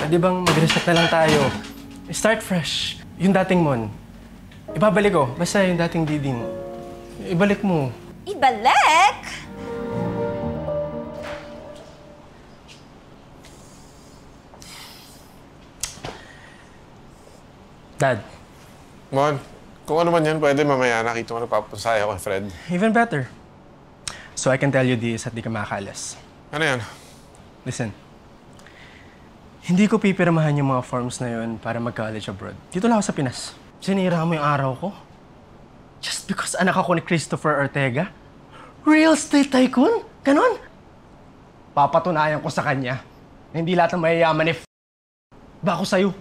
Pwede bang mag-reset na lang tayo? Start fresh. Yung dating Mon. Ibabalik ko. Basta yung dating Diding. Ibalik mo. Ibalik? Dad. Mon, kung ano man yan, pwede mamaya nakita mo nagpapasaya ko kay Fred. Even better. So I can tell you this at di ka makakalas. Ano yan? Listen. Hindi ko pipirmahan yung mga forms na yun para mag-college abroad. Dito lang ako sa Pinas. Sinira mo yung araw ko. Just because anak ako ni Christopher Ortega? Real estate tycoon? Ganon? Papatunayan ko sa kanya na hindi lahat ng mayayaman ni bako sa'yo.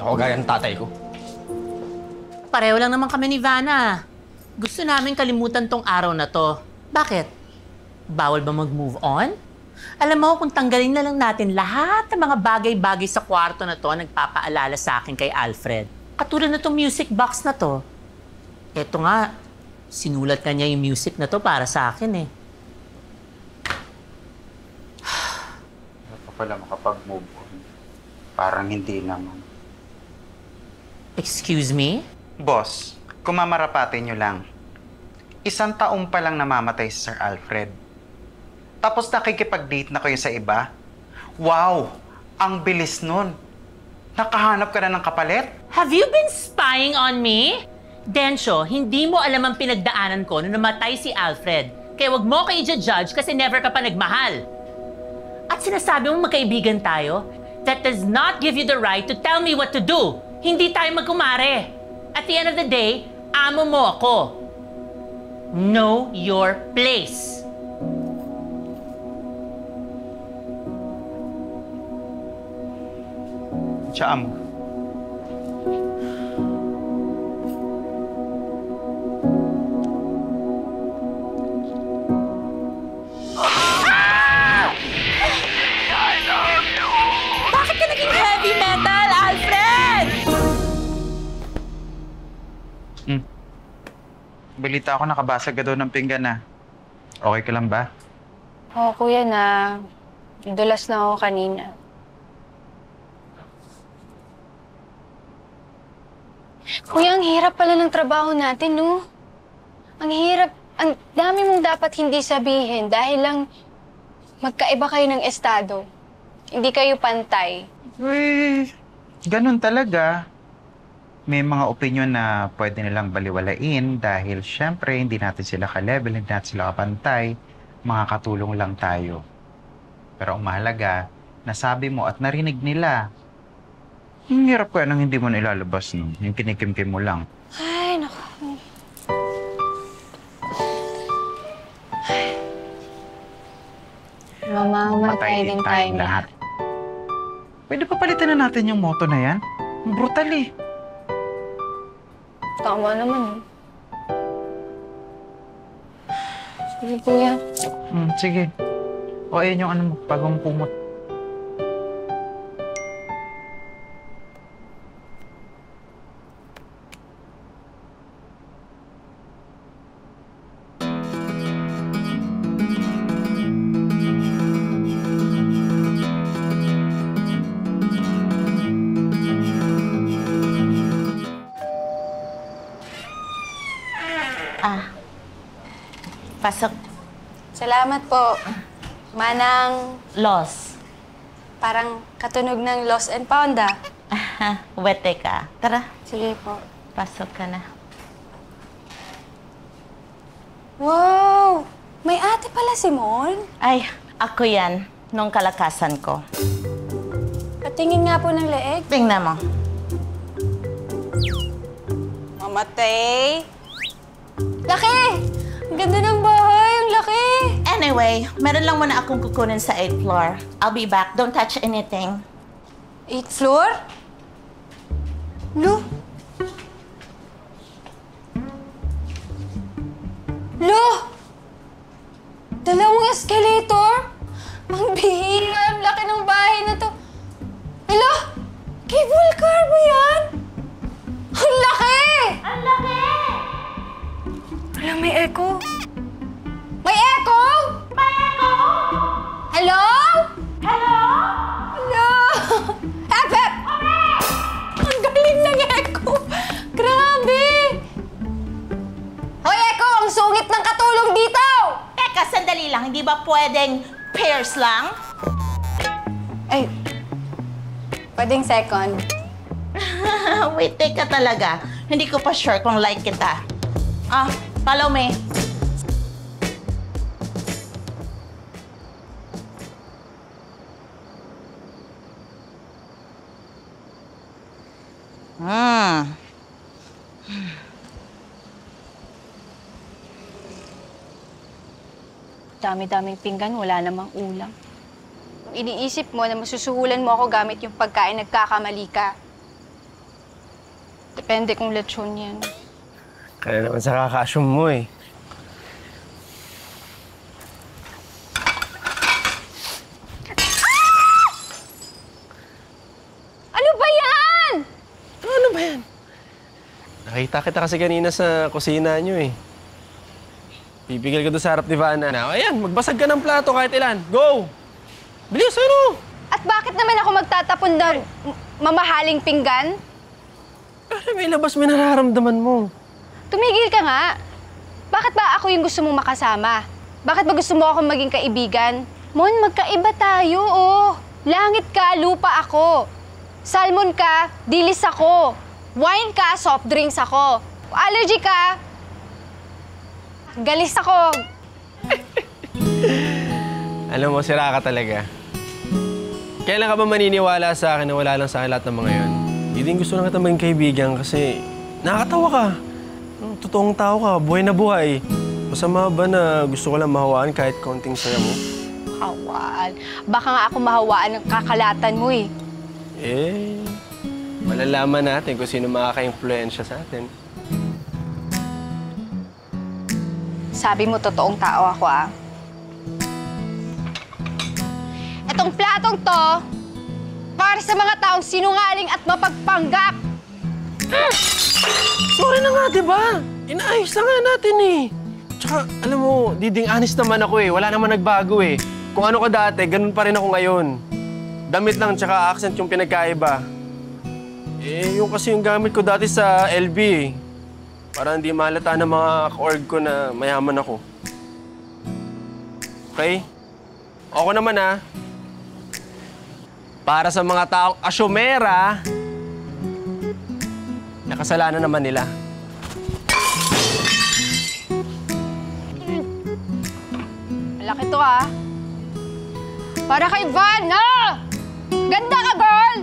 Ako gaya ng tatay ko. Pareho lang naman kami ni Vanna. Gusto namin kalimutan tong araw na to. Bakit? Bawal ba mag-move on? Alam mo, kung tanggalin na lang natin lahat ng mga bagay-bagay sa kwarto na to nagpapaalala sa akin kay Alfred. Katulad na tong music box na to. Eto nga, sinulat ka niya yung music na to para sa akin eh. Wala pa pala makapag-move on. Parang hindi naman. Excuse me? Boss, kung mamarapatin nyo lang, 1 taong pa lang namamatay si Sir Alfred. Tapos nakikipag-date na kayo sa iba? Wow! Ang bilis nun! Nakahanap ka na ng kapalit? Have you been spying on me? Densyo, hindi mo alam ang pinagdaanan ko nung namatay si Alfred. Kaya wag mo ko i-judge kasi never ka pa nagmahal. At sinasabi mong magkaibigan tayo? That does not give you the right to tell me what to do. Hindi tayo magkumare. At the end of the day, amo mo ako. Know your place. Siya, amo. Bakit ka naging heavy metal, Alfred? Balita ako nakabasag ka daw ng pinggan na. Okay ka lang ba? Oo, kuya na. Dulas na ako kanina. Kuya, ang hirap pala ng trabaho natin, no? Ang hirap. Ang dami mong dapat hindi sabihin dahil lang magkaiba kayo ng estado. Hindi kayo pantay. Uy, ganun talaga. May mga opinion na pwede nilang baliwalain dahil syempre hindi natin sila ka-level, hindi natin sila kapantay, mga katulong lang tayo. Pero ang mahalaga, nasabi mo at narinig nila. Ang hirap kaya nang hindi mo nilalabas, no? Yung kinikimkim mo lang. Ay, naku. Mamamatay din tayong lahat. Pwede pa palitan na natin yung moto na yan? Brutal eh. Tama naman, eh. Sige, kuya. Sige. O, ayun yung ano mo, bagong kumot. Pasok. Salamat po. Manang, Los. parang katunog ng Lost and Found, ah. Wete ka. Tara, Sige po. pasok ka na. Wow! May ate pala si Mon. Ay, ako yan. Nung kalakasan ko. Patingin nga po ng leeg. Tingnan mo. Mamatay. Laki! Ang ganda ng bahay. Ang laki! Anyway, meron lang muna akong kukunin sa 8th floor. I'll be back. Don't touch anything. 8th floor? No. may echo. May echo? May echo? Hello? Hello? Hello? Hep! Ang galing ng echo! Grabe! Hoy, Echo! Ang sungit ng katulong dito! Teka, sandali lang. Hindi ba pwedeng pairs lang? Ay, pwedeng second. Wait, teka talaga. Hindi ko pa sure kung like kita. Follow me. Dami-daming pinggan, wala namang ulam. Kung iniisip mo na masusuhulan mo ako gamit yung pagkain, nagkakamali ka. Depende kung lechon yan. Kaya naman sa kaka-assume mo eh. Ano ba yan? Ano ba yan? Nakita kita kasi kanina sa kusina nyo eh. Pipigil ka doon sa harap ni Vanna. Ayan, magbasag ka ng plato kahit ilan. Go! Bilis, ano? At bakit naman ako magtatapon ng mamahaling pinggan? May labas may nararamdaman mo. Tumigil ka nga. Bakit ba ako yung gusto mong makasama? Bakit ba gusto mo akong maging kaibigan? Mon, magkaiba tayo, oh. Langit ka, lupa ako. Salmon ka, dilis ako. Wine ka, soft drinks ako. Allergy ka, galis ako. Alam mo, sira ka talaga. Kailan ka ba maniniwala sa akin na wala lang sa akin lahat ng mga yun? Hindi din gusto na kita maging kaibigan kasi nakakatawa ka. Totoong tao ka, buhay na buhay. Masama ba na gusto ko lang mahawaan kahit konting saya mo? Hawaan. Baka nga ako mahawaan ng kakalatan mo eh. Malalaman natin kung sino makaka-influensya sa atin. Sabi mo, totoong tao ako ah. Etong platong to, para sa mga taong sinungaling at mapagpanggap. Sorry na nga, diba? Inaayos na nga natin eh. Tsaka, alam mo, diding honest naman ako eh. Wala naman nagbago eh. Kung ano ka dati, ganun pa rin ako ngayon. Damit lang, tsaka accent yung pinagkaiba. Yung kasi yung gamit ko dati sa LB eh. Para hindi mahalata ng mga ka-org ko na mayaman ako. Okay? Ako naman ah. Para sa mga taong asyomera, nakasalanan naman nila. Malaki to ah. Para kay Vanna! Ganda ka, girl!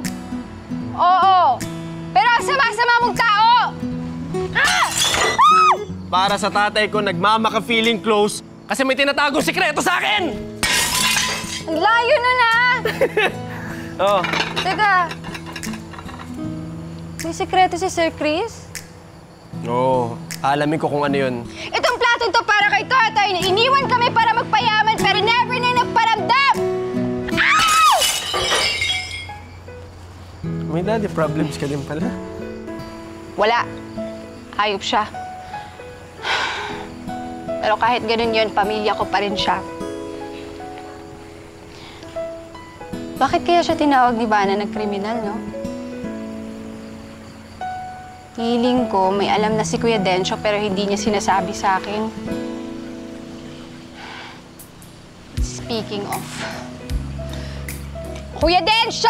Oo. Pero ang sama-sama mong tao! Ah! Para sa tatay ko, nagmamaka-feeling close kasi may tinatagong sikreto sa akin! Ang layo nun ah! Oh. Teka. May sikreto si Sir Chris? Oo. Alamin ko kung ano yun. Itong platong to para kay tatay na iniwan kami para magpayaman pero never na nagparamdam! Ow! May daddy problems ka din pala. Wala. Hayop siya. Pero kahit ganun yun, pamilya ko pa rin siya. Bakit kaya siya tinawag ni Vanna na kriminal, no? Feeling ko, may alam na si Kuya Dencio pero hindi niya sinasabi sa akin. Speaking of... Kuya Dencio!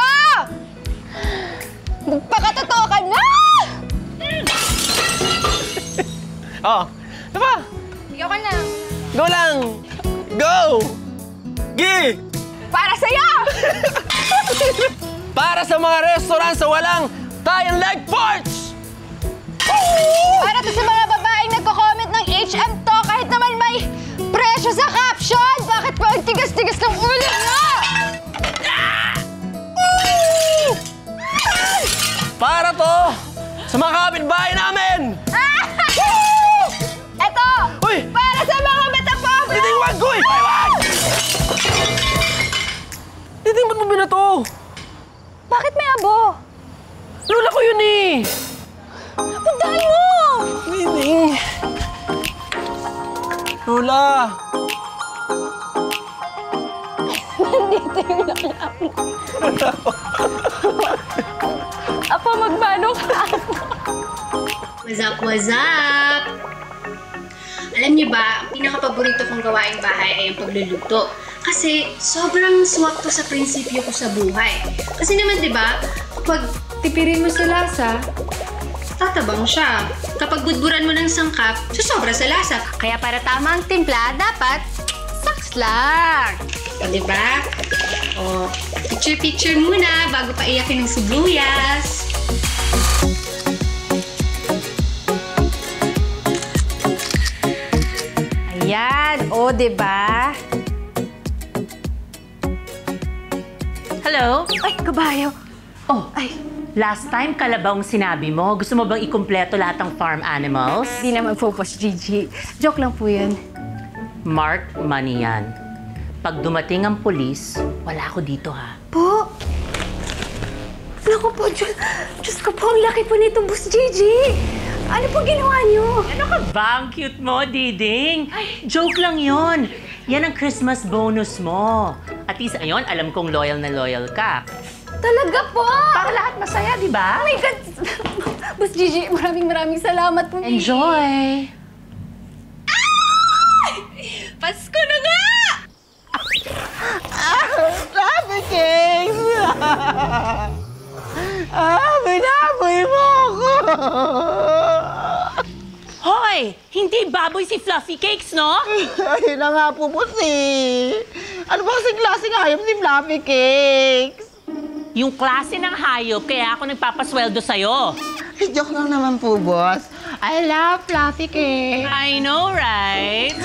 Magpakatotoo ka na! Oh, diba? Bigyan ka na. Go lang! Go! Gi! Para sa'yo! Para sa mga restaurant sa walang thigh and leg parts! Para to sa mga babaeng nagko-comment ng HM to kahit naman may presyo sa caption! Bakit ba ang tigas-tigas ng ulo mo? Para to sa mga kapitbahay namin! Eto! Uy! Para sa mga metapobra! Titing, wag ko eh! Uy, wag! Titing, ba't mo binato? Bakit may abo? Lola ko yun eh! Puntahan mo! Titing! Lola! Nandito yung lola mo. Apo, magmano ka? What's up? Alam niyo ba, pinaka-paborito kong gawaing bahay ay ang pagluluto. Kasi sobrang swak to sa prinsipyo ko sa buhay. Kasi naman, di ba, kapag tipirin mo sa lasa, tatabang siya. Kapag budburan mo ng sangkap, susobra sa lasa. Kaya para tama ang timpla, dapat saks lang. O, di ba? O, picture-picture muna bago pa iyakin ng sibuyas. Ayan, o, diba? Hello? Ay, kabayo. Oh, last time kalabaw ang sinabi mo. Gusto mo bang ikumpleto lahat ng farm animals? Di naman po, Boss Gigi. Joke lang po yun. Mark money yan. Pag dumating ang pulis, wala ako dito ha. Po? Naku po, Diyos ko po, ang laki po nito, Boss Gigi. Ano po ginawa niyo? Ano ka ba? Ang cute mo, Diding. Ay, joke lang yon. Yan ang Christmas bonus mo. At least, ayun, alam kong loyal na loyal ka. Talaga po! Para lahat masaya, di ba? Oh my God! Boss Gigi, maraming salamat po. Enjoy! Pasko na nga! Trafficking! Binaboy mo ako! Hoy! Hindi baboy si Fluffy Cakes, no? Ay na nga po, Pusi. Ano ba kasing klaseng hayop si Fluffy Cakes? Yung klase ng hayop, kaya ako nagpapasweldo sa'yo. Joke lang naman po, boss. I love Fluffy Cakes. I know, right?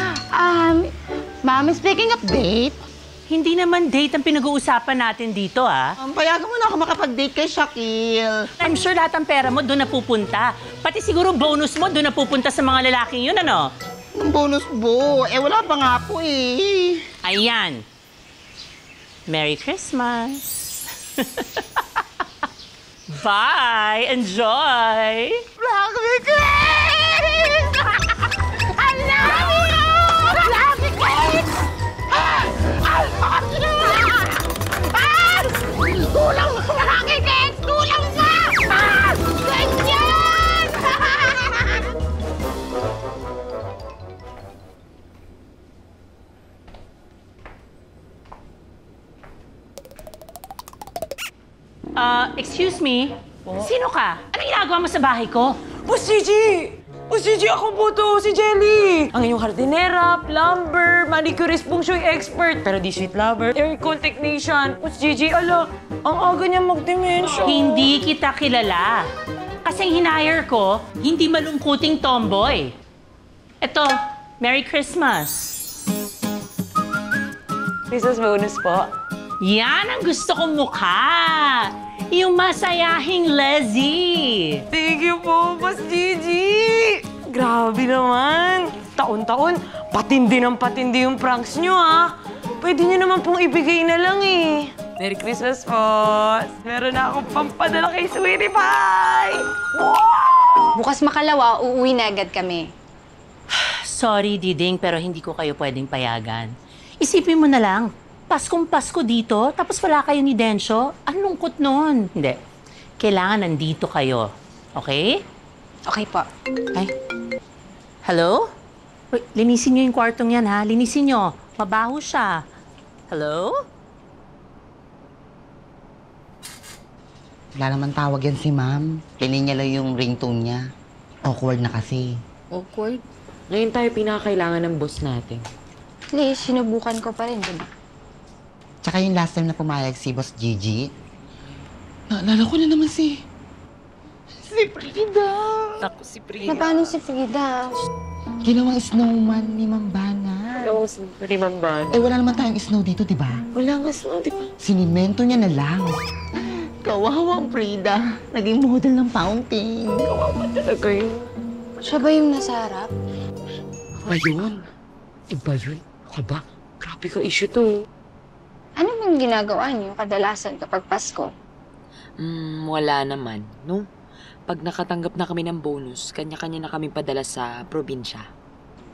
Ma'am, speaking of date, Hindi naman date ang pinag-uusapan natin dito, ah. payagan mo na ako makapag-date kay Shaquille. I'm sure lahat ng pera mo doon napupunta. Pati siguro bonus mo doon napupunta sa mga lalaking yun, ano? Ang bonus bo, wala pa nga po eh. Ayan. Merry Christmas. Bye! Enjoy! Fluffy Cakes! I love you! Fluffy Cakes! I love you! Kulang mo, Fluffy Cakes! Kulang mo! Ganyan! Excuse me? Sino ka? Anong ginagawa mo sa bahay ko? Boss Gigi! Boss Gigi, ako po to, si Jelly! Ang inyong hardinera, plumber, manicurist, feng shui expert, pero di sweet lover, aircon technician. Boss Gigi, ala, ang aga niya mag-dementia. Hindi kita kilala. Kasing hinire ko, hindi malungkuting tomboy. Eto, Merry Christmas. Christmas bonus po. Yan ang gusto kong mukha. Yung masayahing Leslie. Thank you po, Boss Gigi! Grabe naman! Taon-taon, patindi ng patindi yung pranks nyo, ha? Pwede nyo naman pong ibigay na lang, eh. Merry Christmas, boss! Meron na akong pampadala kay Sweetie Pie! Wow! Bukas makalawa, uuwi na agad kami. Sorry, Diding, pero hindi ko kayo pwedeng payagan. Isipin mo na lang, Paskong Pasko dito, tapos wala kayo ni Densyo. Ang lungkot nun. Hindi. Kailangan nandito kayo. Okay? Okay po. Ay. Hello? Uy, linisin nyo yung kwartong yan, ha? Linisin nyo. Mabaho siya. Hello? Wala naman tawag yan si ma'am. Linya lang yung ringtone niya. Awkward na kasi. Awkward? Ngayon tayo pinakakailangan ng boss natin. Please, sinubukan ko pa rin, diba? Tsaka yung last time na pumayag si Boss Gigi, naalala ko na naman si Frida. Ako si Frida. Na paano si Frida? Ginawang snowman ni Ma'am Bana. Ako si Rimamban. Wala naman tayong snow dito, di ba? Wala nga snow, di ba? Sinimento niya na lang. Kawawang Frida. Naging model ng fountain. Talaga yun. Siya ba yung nasa harap? Iba yun. Iba yun. Ako ba? Grabe ka issue to. Ano bang ginagawa niyo kadalasan kapag Pasko? Wala naman, no? Pag nakatanggap na kami ng bonus, kanya-kanya na kami padala sa probinsya.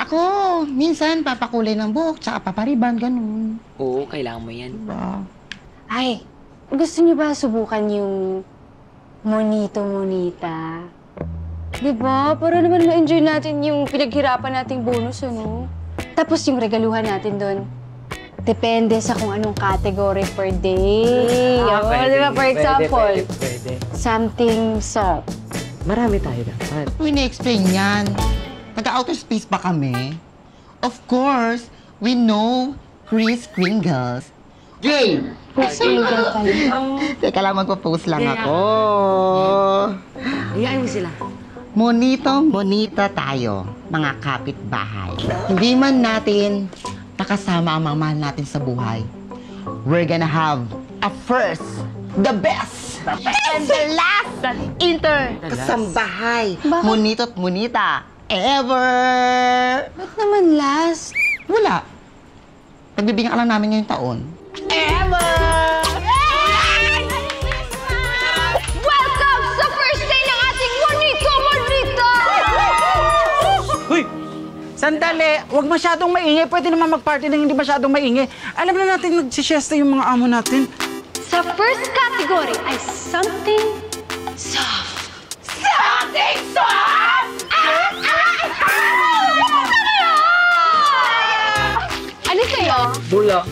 ako. Minsan, papakulay ng buhok, tsaka papariban, ganun. Oo, kailangan mo yan. Diba? Ay, gusto niyo ba subukan yung monito-monita? Diba? Para naman ma-enjoy natin yung pinaghirapan nating bonus, ano? Tapos yung regaluhan natin doon, depende sa kung anong category per day. Oo, diba? For example, something soft. Marami tayo dapat. We na-explain yan. Nag-outer space ba kami? Of course, we know Kris Kringles. Game! Single ka lang. Teka lang, magpo-post lang ako. Iyain mo sila. Monito-monita tayo, mga kapitbahay. Hindi man natin makasama ang mga mahal natin sa buhay. We're gonna have a first, the best, and the last kasambahay. Bakit? Monito't monita ever. Ba't naman last? Wala. Pagbibigyan ka lang namin ngayong taon. Welcome sa first day ng ating monito-monita! Hoy! Sandali! Huwag masyadong maingay. Pwede naman mag-party ng hindi masyadong maingay. Alam na natin nagsisiesta yung mga amo natin. Sa first category ay something soft. Something soft? Ano sa'yo? Bulak.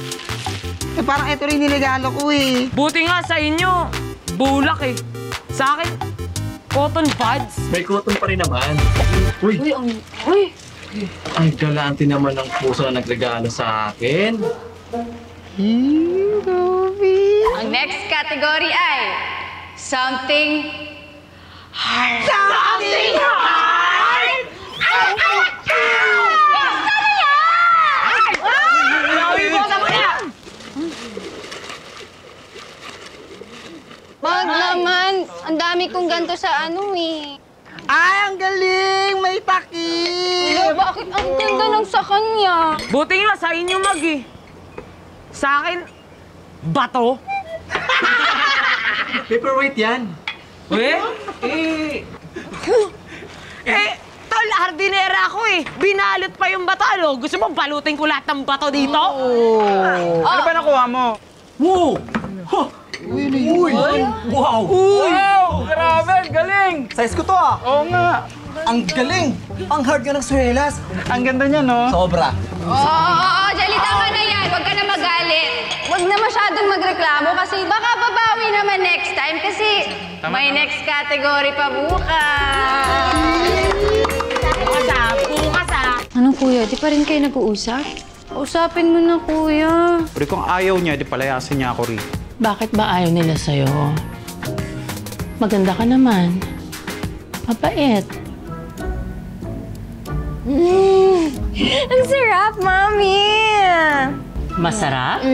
Eh, parang ito rin niligalo ko eh. Buti nga sa inyo, bulak eh. Sa akin, cotton buds. May cotton pa rin naman. Uy! Uy! Ay, galante naman ng puso na nagregalo sa akin. Ang next category ay something hard. Something hard? Wag naman. Ang dami kong ganito sa ano eh. Ay, ang galing! May takip! Bakit ang ganda ng sa kanya? Buti nga sa inyo mag eh. Sa akin, bato. Paperweight yan. Tol, hardinera ako eh. Binalot pa yung bato. Ano? Gusto mo balutin ko lahat ng bato dito? Ano ba nakuha mo? Wow! Huh! Uy! Wow! Wow! Grabe! Ang galing! Size ko to ah! Oo nga! Ang galing! Ang hard nga ng swelas! Ang ganda niya, no? Sobra! Oo, Jelly, tama na yan. Huwag ka na magalit. Huwag na masyadong magreklamo kasi baka babawi naman next time kasi may next category pa bukas. Bukas ah. Ano kuya, di pa rin kayo nag-uusap? Usapin mo na kuya. Pero kung ayaw niya, di palayasin niya ako rin. Bakit ba ayaw nila sa'yo? Maganda ka naman. Mabait. Ang sarap, Mami! Masarap?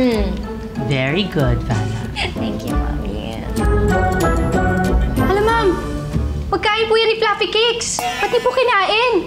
Very good, Vanna. Thank you, Mami. Hala, Ma'am! Pagkain po yan ni Fluffy Cakes! Pati po kinain!